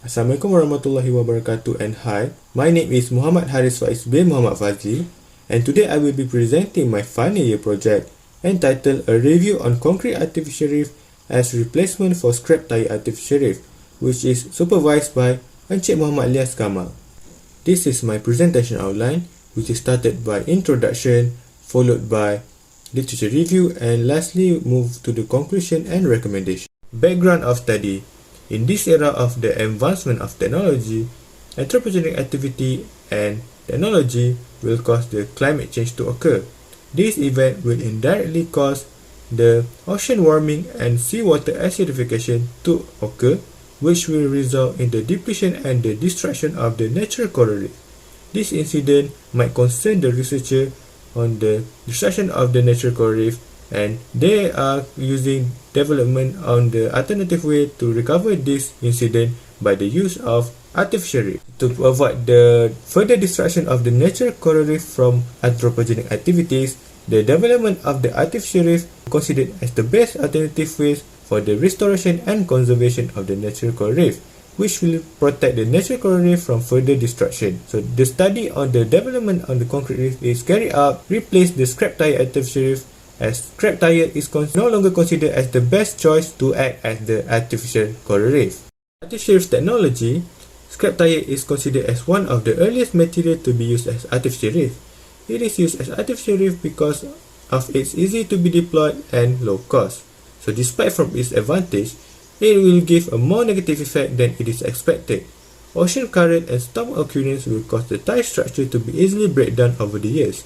Assalamualaikum warahmatullahi wabarakatuh and hi, my name is Muhammad Haris Faiz bin Muhammad Fazli and today I will be presenting my final year project entitled A Review on Concrete Artificial Reef as Replacement for Scrap Tire Artificial Reef, which is supervised by Encik Muhammad Lias Kamal. This is my presentation outline, which is started by introduction, followed by literature review and lastly move to the conclusion and recommendation. Background of study. In this era of the advancement of technology, anthropogenic activity and technology will cause the climate change to occur. This event will indirectly cause the ocean warming and seawater acidification to occur, which will result in the depletion and the destruction of the natural coral reef. This incident might concern the researcher on the destruction of the natural coral reef, and they are using development on the alternative way to recover this incident by the use of artificial reef. To avoid the further destruction of the natural coral reef from anthropogenic activities, the development of the artificial reef is considered as the best alternative ways for the restoration and conservation of the natural coral reef, which will protect the natural coral reef from further destruction. So the study on the development on the concrete reef is carried out, replace the scrap tire artificial reef, as scrap tire is no longer considered as the best choice to act as the artificial coral reef. Artificial reef technology, scrap tire is considered as one of the earliest materials to be used as artificial reef. It is used as artificial reef because of its easy to be deployed and low cost. So despite from its advantage, it will give a more negative effect than it is expected. Ocean current and storm occurrence will cause the tire structure to be easily break down over the years.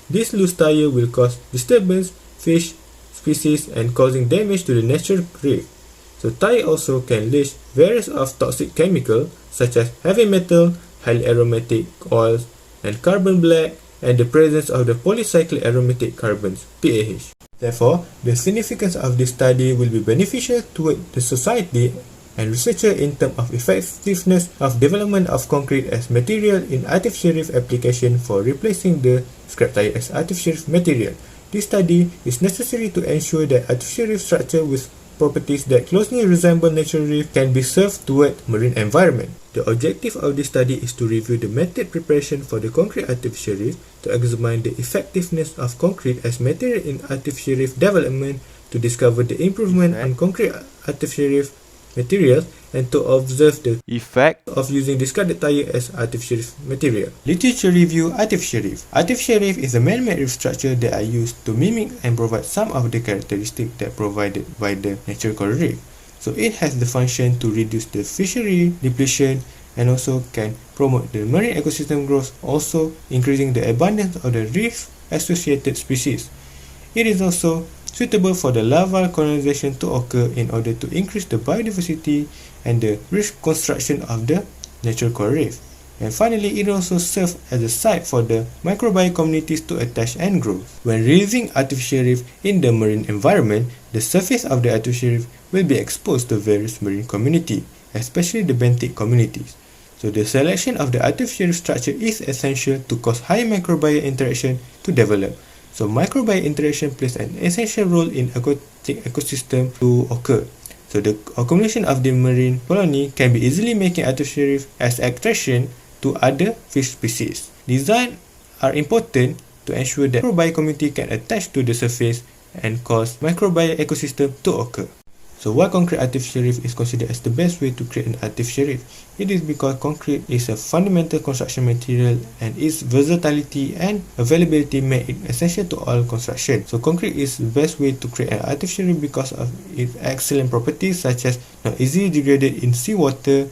This loose tire will cause disturbance, fish species and causing damage to the natural reef. So tire also can leach various of toxic chemicals such as heavy metal, highly aromatic oils, and carbon black, and the presence of the polycyclic aromatic carbons (PAH). Therefore, the significance of this study will be beneficial toward the society and researcher in terms of effectiveness of development of concrete as material in artificial reef application for replacing the scrap tire as artificial reef material. This study is necessary to ensure that artificial reef structure with properties that closely resemble natural reef can be served toward marine environment. The objective of this study is to review the method preparation for the concrete artificial reef, to examine the effectiveness of concrete as material in artificial reef development, to discover the improvement on concrete artificial reef materials, and to observe the effect of using discarded tire as artificial reef material. Literature review. Artificial reef. Artificial reef is a man-made reef structure that are used to mimic and provide some of the characteristics that provided by the natural coral reef. So it has the function to reduce the fishery depletion and also can promote the marine ecosystem growth, also increasing the abundance of the reef associated species. It is also suitable for the larval colonization to occur in order to increase the biodiversity and the reconstruction of the natural coral reef. And finally, it also serves as a site for the microbial communities to attach and grow. When releasing artificial reef in the marine environment, the surface of the artificial reef will be exposed to various marine communities, especially the benthic communities. So the selection of the artificial reef structure is essential to cause high microbial interaction to develop. So microbial interaction plays an essential role in aquatic ecosystem to occur. So the accumulation of the marine colony can be easily making artificial reef as attraction to other fish species. Design are important to ensure that microbial community can attach to the surface and cause microbial ecosystem to occur. So why concrete artificial reef is considered as the best way to create an artificial reef? It is because concrete is a fundamental construction material and its versatility and availability make it essential to all construction. So concrete is the best way to create an artificial reef because of its excellent properties such as not easily degraded in seawater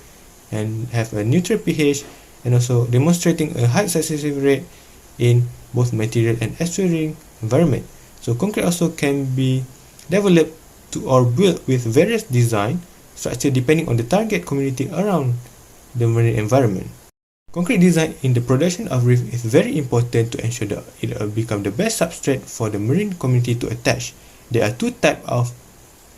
and have a neutral pH, and also demonstrating a high success rate in both material and estuarine environment. So concrete also can be developed or built with various design structure depending on the target community around the marine environment. Concrete design in the production of reef is very important to ensure that it will become the best substrate for the marine community to attach. There are two types of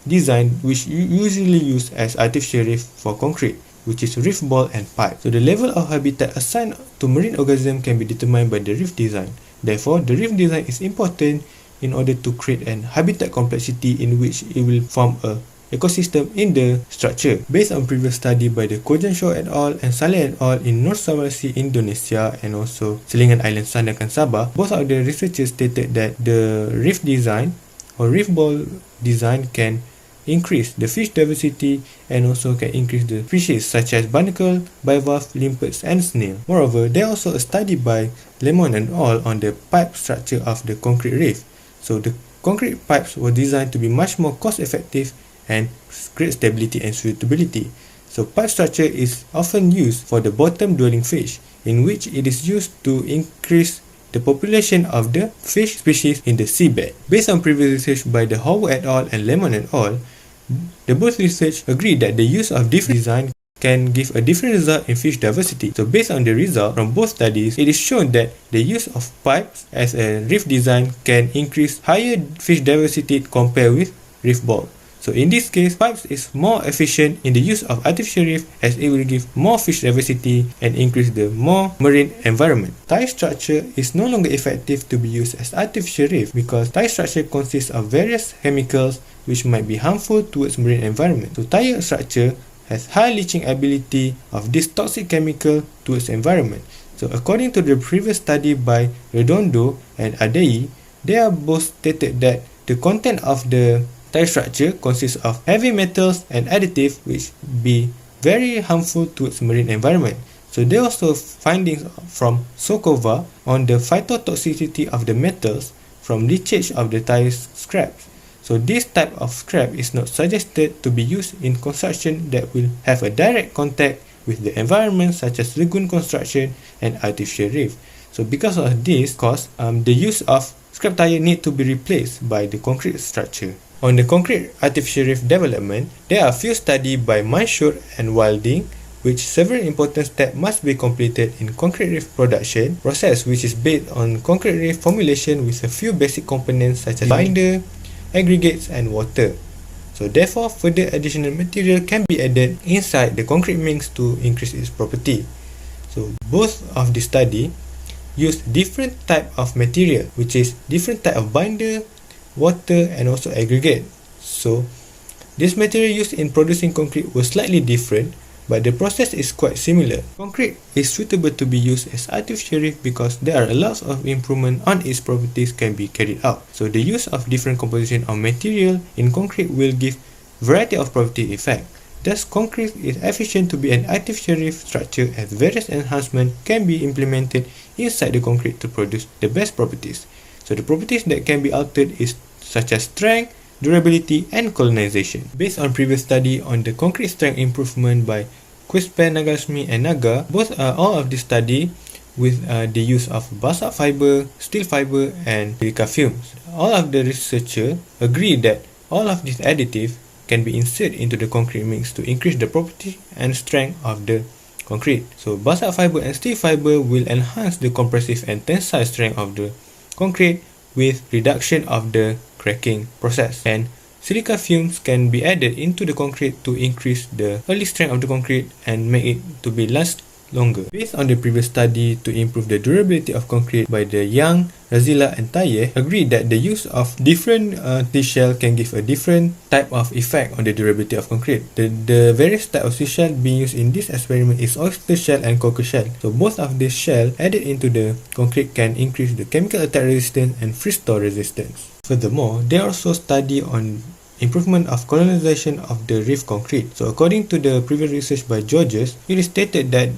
design which usually used as artificial reef for concrete, which is reef ball and pipe. So the level of habitat assigned to marine organism can be determined by the reef design. Therefore, the reef design is important in order to create an habitat complexity in which it will form a ecosystem in the structure. Based on previous study by the Kojansho et al. And Saleh et al. In North Sulawesi, Indonesia, and also Selingan Island, Sandakan, Sabah, both of the researchers stated that the reef design or reef ball design can increase the fish diversity and also can increase the species such as barnacle, bivalve, limpets, and snail. Moreover, there also a study by Lemon and al. On the pipe structure of the concrete reef. So the concrete pipes were designed to be much more cost effective and great stability and suitability. So pipe structure is often used for the bottom dwelling fish, in which it is used to increase the population of the fish species in the seabed. Based on previous research by the Howard et al. And Lemon et al., the both research agree that the use of different design can give a different result in fish diversity. So based on the result from both studies, it is shown that the use of pipes as a reef design can increase higher fish diversity compared with reef ball. So in this case, pipes is more efficient in the use of artificial reef as it will give more fish diversity and increase the more marine environment. Tire structure is no longer effective to be used as artificial reef because tire structure consists of various chemicals which might be harmful towards marine environment. So tire structure has high leaching ability of this toxic chemical towards environment. So according to the previous study by Redondo and Adei, they are both stated that the content of the tire structure consists of heavy metals and additives which be very harmful towards marine environment. So there are also findings from Sokova on the phytotoxicity of the metals from leachage of the tire scraps. So this type of scrap is not suggested to be used in construction that will have a direct contact with the environment such as lagoon construction and artificial reef. So because of this cause, the use of scrap tire need to be replaced by the concrete structure. On the concrete artificial reef development, there are a few studies by Manshur and Wilding which several important steps must be completed in concrete reef production process, which is based on concrete reef formulation with a few basic components such as binder, aggregates, and water. So therefore, further additional material can be added inside the concrete mix to increase its property. So both of the study use different type of material, which is different type of binder, water, and also aggregate. So this material used in producing concrete was slightly different, but the process is quite similar. Concrete is suitable to be used as artificial reef because there are a lot of improvement on its properties can be carried out. So the use of different composition of material in concrete will give variety of property effect. Thus, concrete is efficient to be an artificial reef structure as various enhancements can be implemented inside the concrete to produce the best properties. So the properties that can be altered is such as strength, durability, and colonization. Based on previous study on the concrete strength improvement by Quispe, Nagasmi, and Naga, all of this study with the use of basalt fiber, steel fiber, and silica fumes. All of the researchers agree that all of these additives can be inserted into the concrete mix to increase the property and strength of the concrete. So basalt fiber and steel fiber will enhance the compressive and tensile strength of the concrete with reduction of the cracking process, and silica fumes can be added into the concrete to increase the early strength of the concrete and make it to be last longer. Based on the previous study to improve the durability of concrete by the Yang, Razila, and Taye, agree that the use of different seashell can give a different type of effect on the durability of concrete. The various type of seashell being used in this experiment is oyster shell and cockle shell. So both of these shell added into the concrete can increase the chemical attack resistance and freeze thaw resistance. Furthermore, there are also study on improvement of colonization of the reef concrete. So according to the previous research by Georges, it is stated that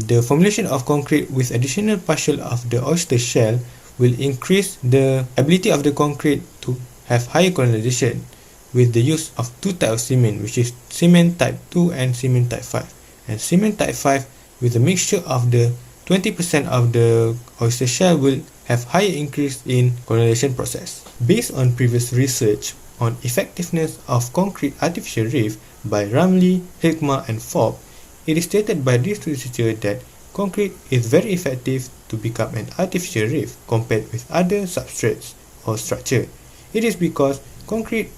the formulation of concrete with additional partial of the oyster shell will increase the ability of the concrete to have higher colonization with the use of two types of cement, which is cement type 2 and cement type 5. And cement type 5 with a mixture of the 20% of the oyster shell will have higher increase in colonization process. Based on previous research on effectiveness of concrete artificial reef by Ramli, Hikmah, and Forbes, it is stated by this researcher that concrete is very effective to become an artificial reef compared with other substrates or structure. It is because concrete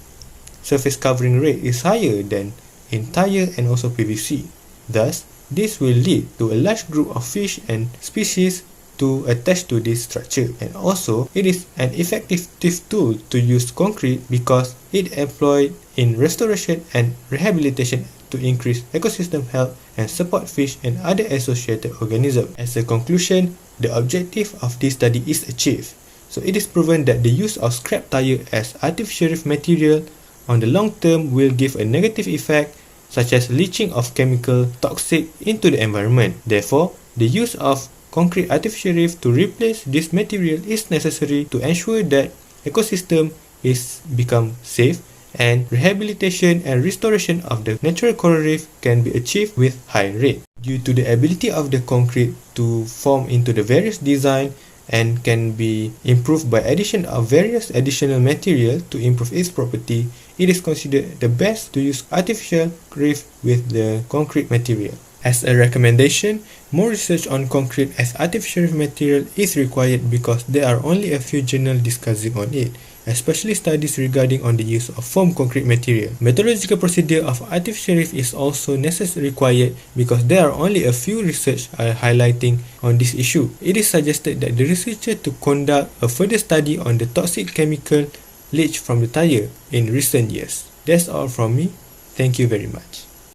surface covering rate is higher than in tire and also PVC. Thus, this will lead to a large group of fish and species to attach to this structure. And also, it is an effective tool to use concrete because it employed in restoration and rehabilitation to increase ecosystem health and support fish and other associated organisms. As a conclusion, the objective of this study is achieved. So it is proven that the use of scrap tire as artificial reef material on the long term will give a negative effect such as leaching of chemical toxic into the environment. Therefore, the use of concrete artificial reef to replace this material is necessary to ensure that ecosystem is become safe and rehabilitation and restoration of the natural coral reef can be achieved with high rate. Due to the ability of the concrete to form into the various design and can be improved by addition of various additional material to improve its property, it is considered the best to use artificial reef with the concrete material. As a recommendation, more research on concrete as artificial reef material is required because there are only a few journals discussing on it, especially studies regarding on the use of foam concrete material. Methodological procedure of artificial reef is also necessarily required because there are only a few research highlighting on this issue. It is suggested that the researcher to conduct a further study on the toxic chemical leach from the tire in recent years. That's all from me. Thank you very much.